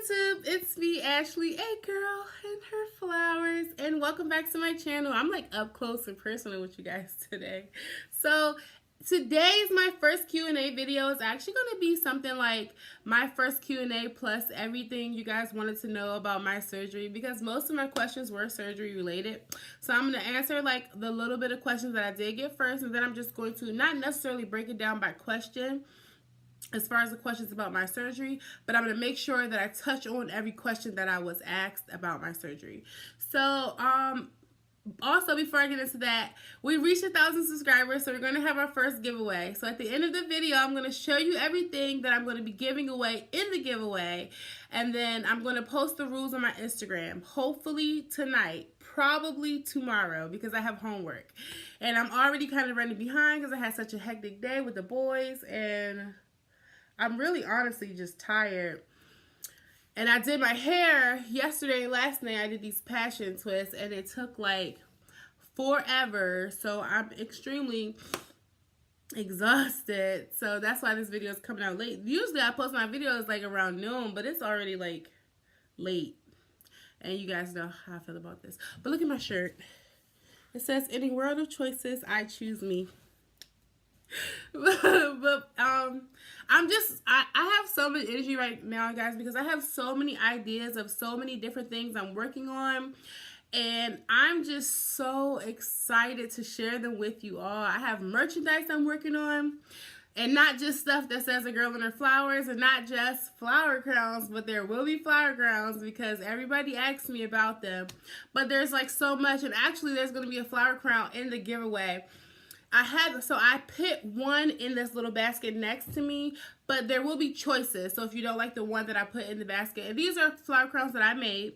YouTube, it's me, Ashley, a girl and her flowers, and welcome back to my channel. I'm like up close and personal with you guys today. So today's my first Q&A video. Is actually going to be something like my first Q&A plus everything you guys wanted to know about my surgery, because most of my questions were surgery related. So I'm going to answer like the little bit of questions that I did get first, and then I'm just going to not necessarily break it down by question as far as the questions about my surgery, but I'm going to make sure that I touch on every question that I was asked about my surgery. So, also, before I get into that, we reached 1,000 subscribers, so we're going to have our first giveaway. So at the end of the video, I'm going to show you everything that I'm going to be giving away in the giveaway, and then I'm going to post the rules on my Instagram, hopefully tonight, probably tomorrow, because I have homework. And I'm already kind of running behind because I had such a hectic day with the boys, and I'm really honestly just tired. And I did my hair yesterday and last night. I did these passion twists and it took like forever. So I'm extremely exhausted. So that's why this video is coming out late. Usually I post my videos like around noon, but it's already like late. And you guys know how I feel about this. But look at my shirt. It says, "In a world of choices, I choose me." but I have so much energy right now, guys, because I have so many ideas of so many different things I'm working on, and I'm just so excited to share them with you all. I have merchandise I'm working on, and not just stuff that says "a girl and her flowers," and not just flower crowns, but there will be flower crowns because everybody asks me about them. But there's like so much, and actually there's going to be a flower crown in the giveaway. I put one in this little basket next to me, but there will be choices. So if you don't like the one that I put in the basket, and these are flower crowns that I made.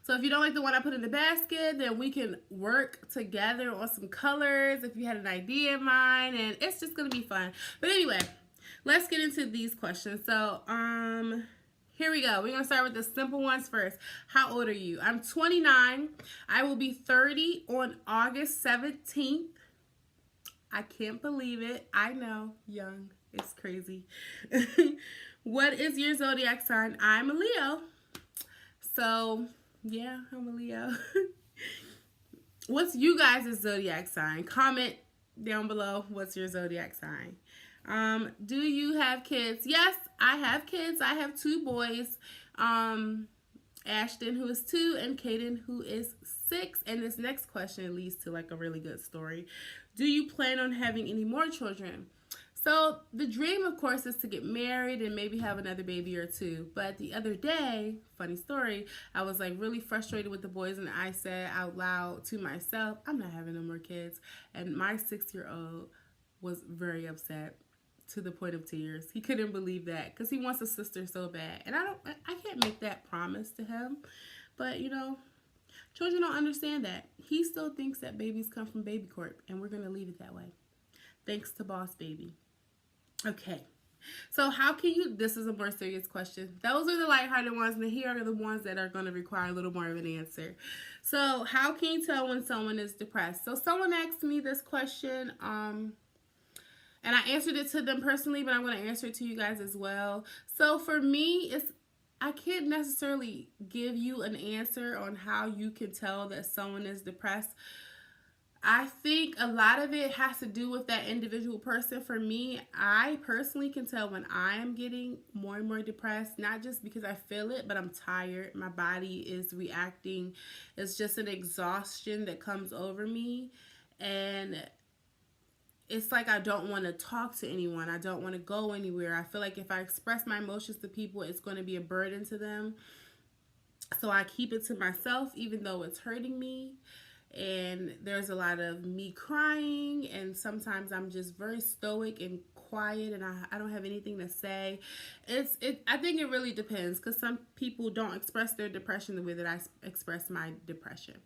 So if you don't like the one I put in the basket, then we can work together on some colors if you had an idea in mind, and it's just going to be fun. But anyway, let's get into these questions. So, here we go. We're going to start with the simple ones first. How old are you? I'm 29. I will be 30 on August 17th. I can't believe it. I know, young. It's crazy. What is your zodiac sign? I'm a Leo. So, yeah, I'm a Leo. What's you guys' zodiac sign? Comment down below what's your zodiac sign. Do you have kids? Yes, I have kids. I have 2 boys. Ashton, who is 2, and Kaden, who is 6. And this next question leads to like a really good story. Do you plan on having any more children? So the dream, of course, is to get married and maybe have another baby or 2. But the other day, funny story, I was like really frustrated with the boys, and I said out loud to myself, I'm not having no more kids. And my 6-year-old was very upset to the point of tears. He couldn't believe that because he wants a sister so bad. And I can't make that promise to him. But, you know, children don't understand that. He still thinks that babies come from Baby Corp, and we're going to leave it that way. Thanks to Boss Baby. Okay. So how can you, this is a more serious question. Those are the lighthearted ones, and here are the ones that are going to require a little more of an answer. So how can you tell when someone is depressed? So someone asked me this question, and I answered it to them personally, but I'm going to answer it to you guys as well. So for me, I can't necessarily give you an answer on how you can tell that someone is depressed. I think a lot of it has to do with that individual person. For me, I personally can tell when I am getting more and more depressed, not just because I feel it, but I'm tired. My body is reacting. It's just an exhaustion that comes over me, and it's like I don't want to talk to anyone. I don't want to go anywhere. I feel like if I express my emotions to people, it's going to be a burden to them. So I keep it to myself, even though it's hurting me. And there's a lot of me crying, and sometimes I'm just very stoic and quiet, and I don't have anything to say. I think it really depends, because some people don't express their depression the way that I express my depression.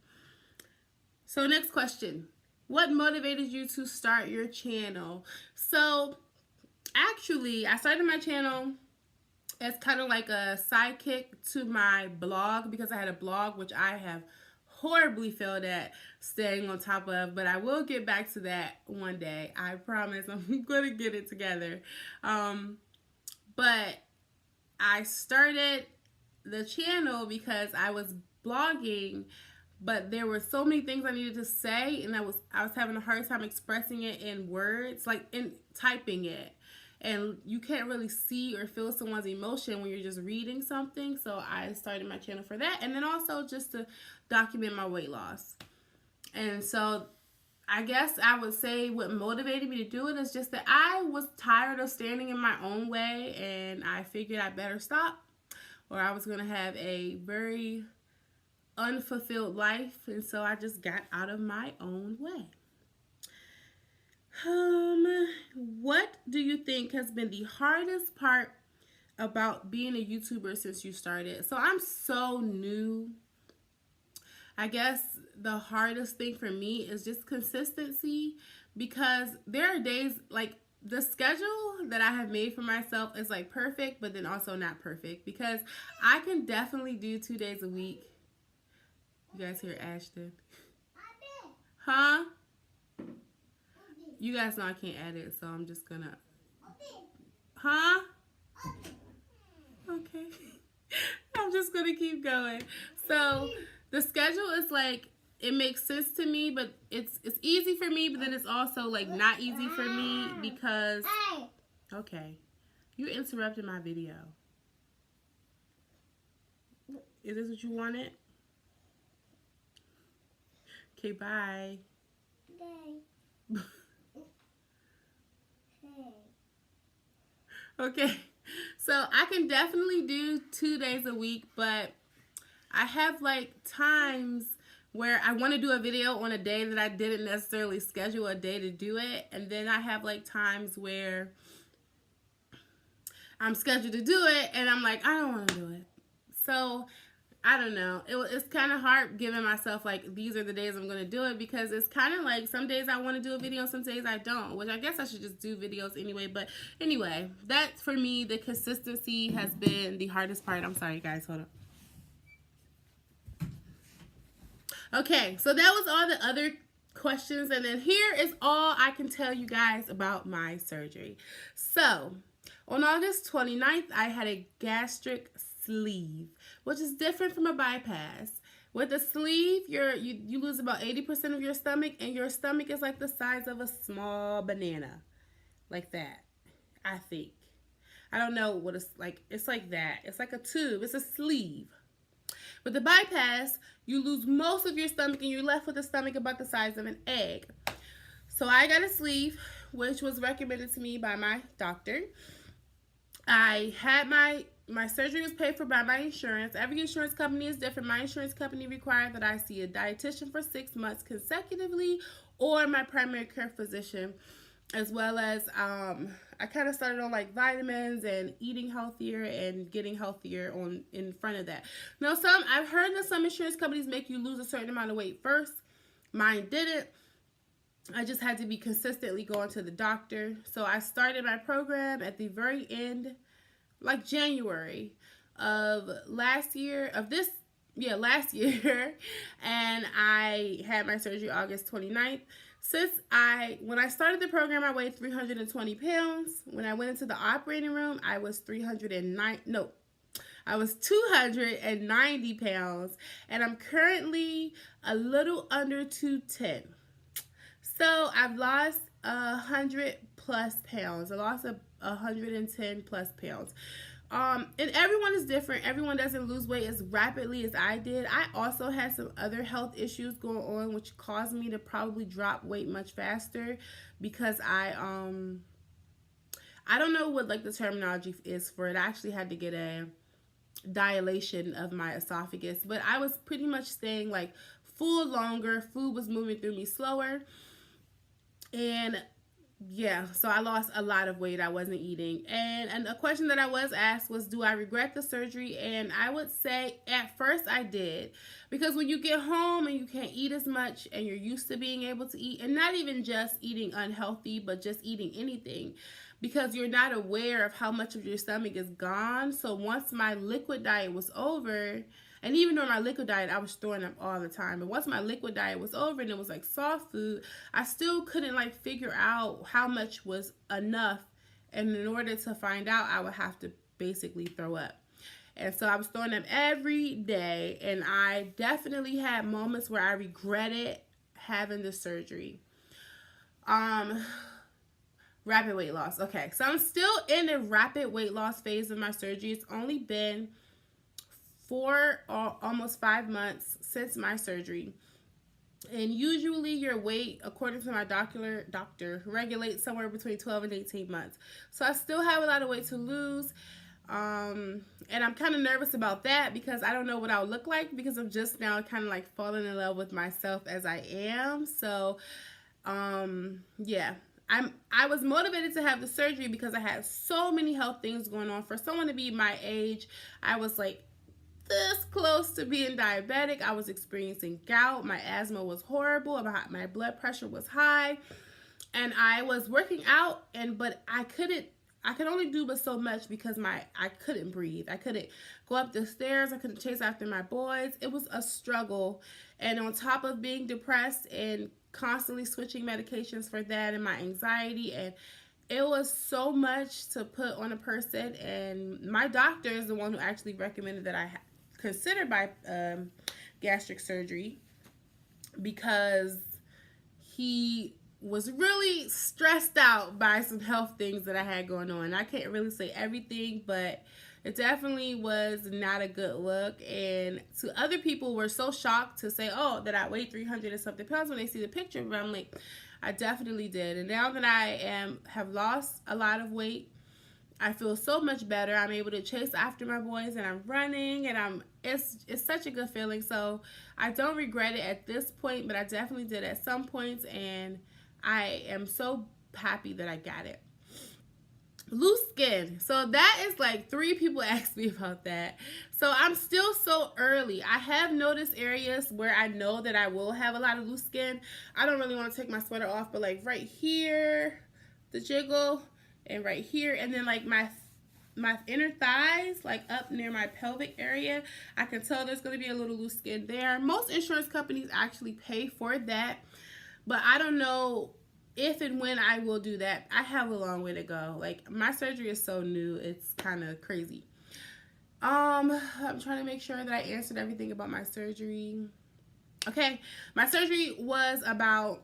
So next question. What motivated you to start your channel? So actually, I started my channel as kind of like a sidekick to my blog, because I had a blog which I have horribly failed at staying on top of, but I will get back to that one day. I promise I'm going to get it together. But I started the channel because I was blogging, but there were so many things I needed to say, and I was having a hard time expressing it in words, like in typing it. And you can't really see or feel someone's emotion when you're just reading something. So I started my channel for that, and then also just to document my weight loss. And so I guess I would say what motivated me to do it is just that I was tired of standing in my own way, and I figured I better stop, or I was going to have a very unfulfilled life. And so I just got out of my own way. What do you think has been the hardest part about being a YouTuber since you started? So I'm so new. I guess the hardest thing for me is just consistency, because there are days, like, the schedule that I have made for myself is like perfect, but then also not perfect, because I can definitely do 2 days a week. You guys hear Ashton? Huh? You guys know I can't edit, so I'm just gonna... Huh? Okay. I'm just gonna keep going. So the schedule is like, it makes sense to me, but it's easy for me, but then it's also like not easy for me because... Okay. You interrupted my video. Is this what you wanted? Okay, bye. Okay, so I can definitely do 2 days a week, but I have like times where I want to do a video on a day that I didn't necessarily schedule a day to do it, and then I have like times where I'm scheduled to do it and I'm like, I don't want to do it. So I don't know. It's kind of hard giving myself like, these are the days I'm going to do it, because it's kind of like some days I want to do a video, some days I don't, which I guess I should just do videos anyway. But anyway, that's for me, the consistency has been the hardest part. I'm sorry, guys. Hold on. Okay, so that was all the other questions. And then here is all I can tell you guys about my surgery. So on August 29th, I had a gastric sleeve, which is different from a bypass. With a sleeve, you lose about 80% of your stomach, and your stomach is like the size of a small banana, like that, I think. I don't know what it's like. It's like that. It's like a tube. It's a sleeve. With the bypass, you lose most of your stomach, and you're left with a stomach about the size of an egg. So I got a sleeve, which was recommended to me by my doctor. I had my surgery was paid for by my insurance. Every insurance company is different. My insurance company required that I see a dietitian for 6 months consecutively, or my primary care physician, as well as I kind of started on like vitamins and eating healthier and getting healthier in front of that. Now, I've heard that some insurance companies make you lose a certain amount of weight first. Mine didn't. I just had to be consistently going to the doctor. So I started my program at the very end, like January of last year, last year. And I had my surgery August 29th. When I started the program, I weighed 320 pounds. When I went into the operating room, I was 290 pounds. And I'm currently a little under 210. So I've lost 100 plus pounds. I lost 110 plus pounds. And everyone is different. Everyone doesn't lose weight as rapidly as I did. I also had some other health issues going on, which caused me to probably drop weight much faster, because I don't know what like the terminology is for it. I actually had to get a dilation of my esophagus, but I was pretty much staying like full longer. Food was moving through me slower. And yeah, so I lost a lot of weight. I wasn't eating. And a question that I was asked was, do I regret the surgery? And I would say at first I did, because when you get home and you can't eat as much and you're used to being able to eat, and not even just eating unhealthy, but just eating anything, because you're not aware of how much of your stomach is gone. So once my liquid diet was over, and even during my liquid diet, I was throwing up all the time. But once my liquid diet was over and it was like soft food, I still couldn't like figure out how much was enough. And in order to find out, I would have to basically throw up. And so I was throwing up every day, and I definitely had moments where I regretted having the surgery. Rapid weight loss. Okay, so I'm still in the rapid weight loss phase of my surgery. It's only been 4 or almost 5 months since my surgery. And usually your weight, according to my doctor, regulates somewhere between 12 and 18 months. So I still have a lot of weight to lose. And I'm kind of nervous about that because I don't know what I'll look like, because I'm just now kind of like falling in love with myself as I am. So, yeah, I was motivated to have the surgery because I had so many health things going on. For someone to be my age, I was like this close to being diabetic. I was experiencing gout. My asthma was horrible. My blood pressure was high, and I was working out, but I could only do but so much because I couldn't breathe. I couldn't go up the stairs. I couldn't chase after my boys. It was a struggle. And on top of being depressed and constantly switching medications for that and my anxiety, and it was so much to put on a person. And my doctor is the one who actually recommended that I consider gastric surgery, because he was really stressed out by some health things that I had going on. I can't really say everything, but it definitely was not a good look. And to other people were so shocked to say, oh, that I weighed 300 and something pounds when they see the picture. But I'm like, I definitely did. And now that I have lost a lot of weight, I feel so much better. I'm able to chase after my boys, and I'm running, and it's such a good feeling. So I don't regret it at this point, but I definitely did at some points, and I am so happy that I got it. Loose skin. So that is like 3 people asked me about that. So I'm still so early. I have noticed areas where I know that I will have a lot of loose skin. I don't really want to take my sweater off, but like right here, the jiggle, and right here, and then like my inner thighs, like up near my pelvic area, I can tell there's going to be a little loose skin there. Most insurance companies actually pay for that, but I don't know if and when I will do that. I have a long way to go. Like, my surgery is so new, it's kind of crazy. I'm trying to make sure that I answered everything about my surgery. Okay, my surgery was about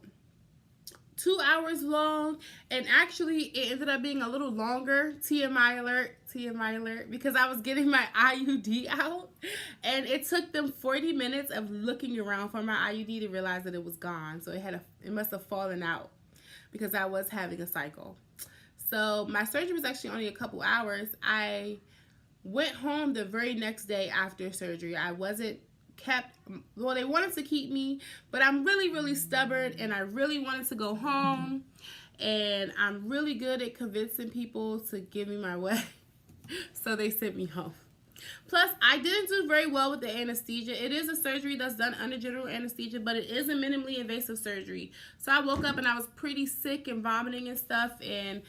2 hours long, and actually it ended up being a little longer. TMI alert, because I was getting my IUD out, and it took them 40 minutes of looking around for my IUD to realize that it was gone. So it must have fallen out because I was having a cycle. So my surgery was actually only a couple hours. I went home the very next day after surgery. I wasn't kept, well, they wanted to keep me, but I'm really stubborn, and I really wanted to go home, and I'm really good at convincing people to give me my way. So they sent me home. Plus, I didn't do very well with the anesthesia. It is a surgery that's done under general anesthesia, but it is a minimally invasive surgery. So I woke up and I was pretty sick and vomiting and stuff, and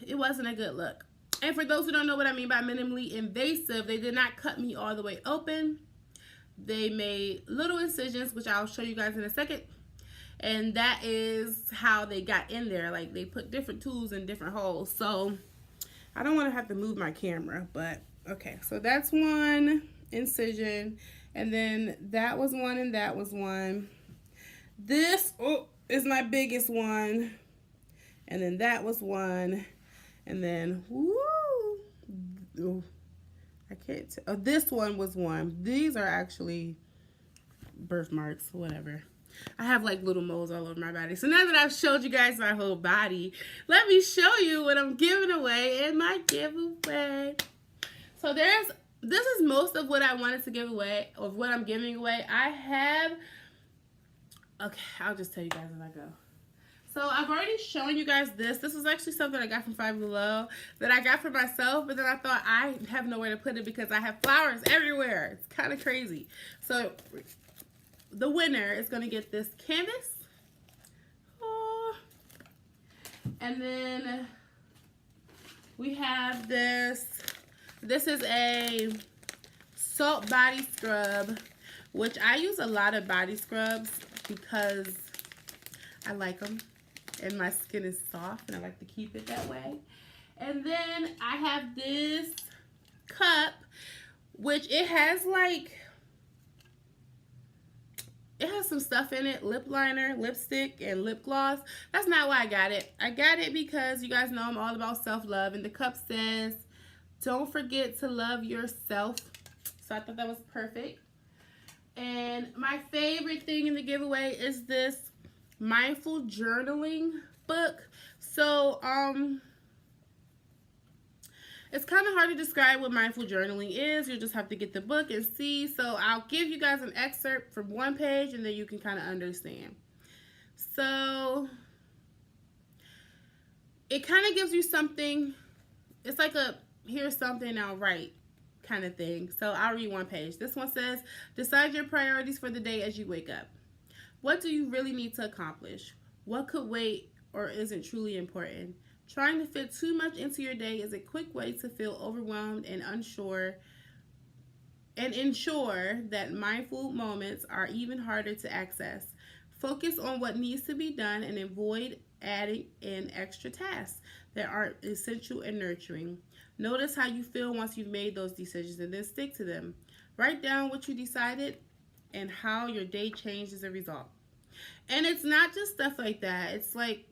it wasn't a good look. And for those who don't know what I mean by minimally invasive, they did not cut me all the way open. They made little incisions, which I'll show you guys in a second. And that is how they got in there. Like, they put different tools in different holes. So I don't want to have to move my camera, but okay. So that's one incision. And then that was one, and that was one. This is my biggest one. And then that was one. And then, I can't tell. Oh, this one was one. These are actually birthmarks, whatever. I have like little moles all over my body. So now that I've showed you guys my whole body, let me show you what I'm giving away in my giveaway. So this is most of what I wanted to give away, of what I'm giving away. Okay, I'll just tell you guys as I go. So I've already shown you guys this. This was actually something I got from Five Below that I got for myself, but then I thought I have nowhere to put it because I have flowers everywhere. It's kind of crazy. So the winner is going to get this canvas. And then we have this. This is a salt body scrub, which I use a lot of body scrubs because I like them. And my skin is soft, and I like to keep it that way. And then I have this cup, which it has some stuff in it, lip liner, lipstick, and lip gloss. That's not why I got it. I got it because you guys know I'm all about self-love, and the cup says, don't forget to love yourself. So I thought that was perfect. And my favorite thing in the giveaway is this mindful journaling book. So, it's kind of hard to describe what mindful journaling is. You'll just have to get the book and see. So I'll give you guys an excerpt from one page and then you can kind of understand. So it kind of gives you something. It's like a, here's something I'll write kind of thing. So I'll read one page. This one says, decide your priorities for the day as you wake up. What do you really need to accomplish? What could wait or isn't truly important? Trying to fit too much into your day is a quick way to feel overwhelmed and unsure, and ensure that mindful moments are even harder to access. Focus on what needs to be done and avoid adding in extra tasks that aren't essential and nurturing. Notice how you feel once you've made those decisions and then stick to them. Write down what you decided and how your day changed as a result. And it's not just stuff like that. It's like,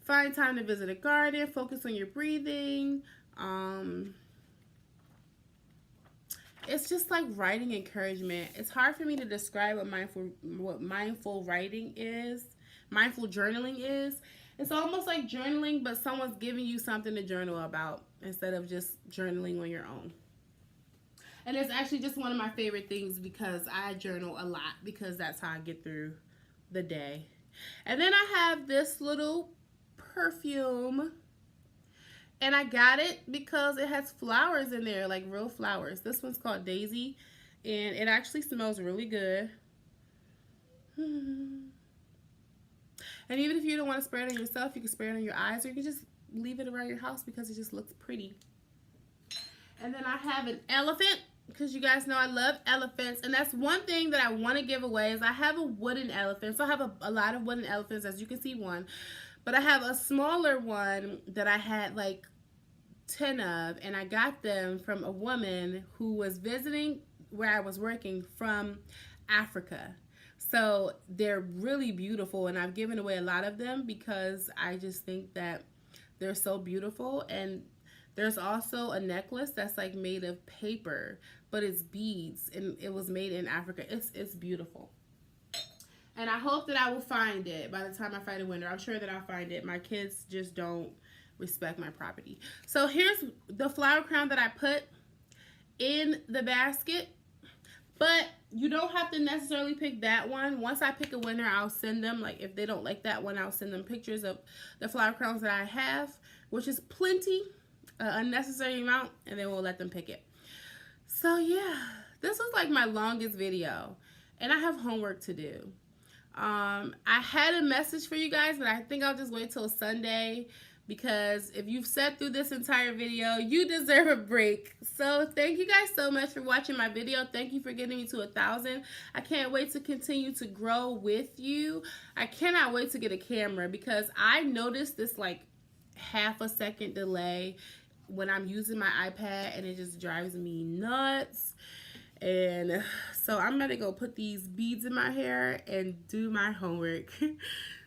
find time to visit a garden, focus on your breathing. It's just like writing encouragement. It's hard for me to describe what mindful writing is, mindful journaling is. It's almost like journaling, but someone's giving you something to journal about instead of just journaling on your own. And it's actually just one of my favorite things because I journal a lot because that's how I get through the day. And then I have this little perfume, and I got it because it has flowers in there, like real flowers. This one's called Daisy, and it actually smells really good. And even if you don't want to spray it on yourself, you can spray it on your eyes, or you can just leave it around your house because it just looks pretty. And then I have an elephant because you guys know I love elephants, and that's one thing that I want to give away is I have a wooden elephant. So I have a lot of wooden elephants, as you can see one. But I have a smaller one that I had like 10 of, and I got them from a woman who was visiting where I was working from Africa. So they're really beautiful, and I've given away a lot of them because I just think that they're so beautiful. And there's also a necklace that's like made of paper, but it's beads, and it was made in Africa. It's beautiful. And I hope that I will find it by the time I find a winner. I'm sure that I'll find it. My kids just don't respect my property. So here's the flower crown that I put in the basket. But you don't have to necessarily pick that one. Once I pick a winner, I'll send them, like if they don't like that one, I'll send them pictures of the flower crowns that I have, which is plenty, unnecessary amount, and then we'll let them pick it. So yeah, this was like my longest video, and I have homework to do. I had a message for you guys, but I think I'll just wait till Sunday because if you've sat through this entire video, you deserve a break. So thank you guys so much for watching my video. Thank you for getting me to 1,000. I can't wait to continue to grow with you. I cannot wait to get a camera because I noticed this like half a second delay when I'm using my iPad, and it just drives me nuts. And so I'm gonna go put these beads in my hair and do my homework.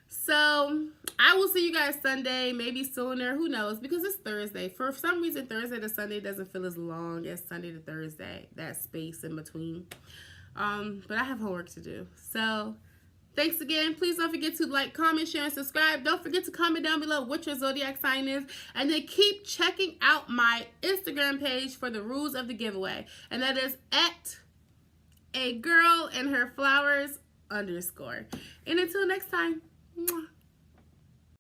So I will see you guys Sunday, maybe sooner, who knows, because it's Thursday. For some reason, Thursday to Sunday doesn't feel as long as Sunday to Thursday, that space in between. But I have homework to do. So thanks again. Please don't forget to like, comment, share, and subscribe. Don't forget to comment down below what your zodiac sign is. And then keep checking out my Instagram page for the rules of the giveaway. And that is @agirlandherflowers_. And until next time. Mwah.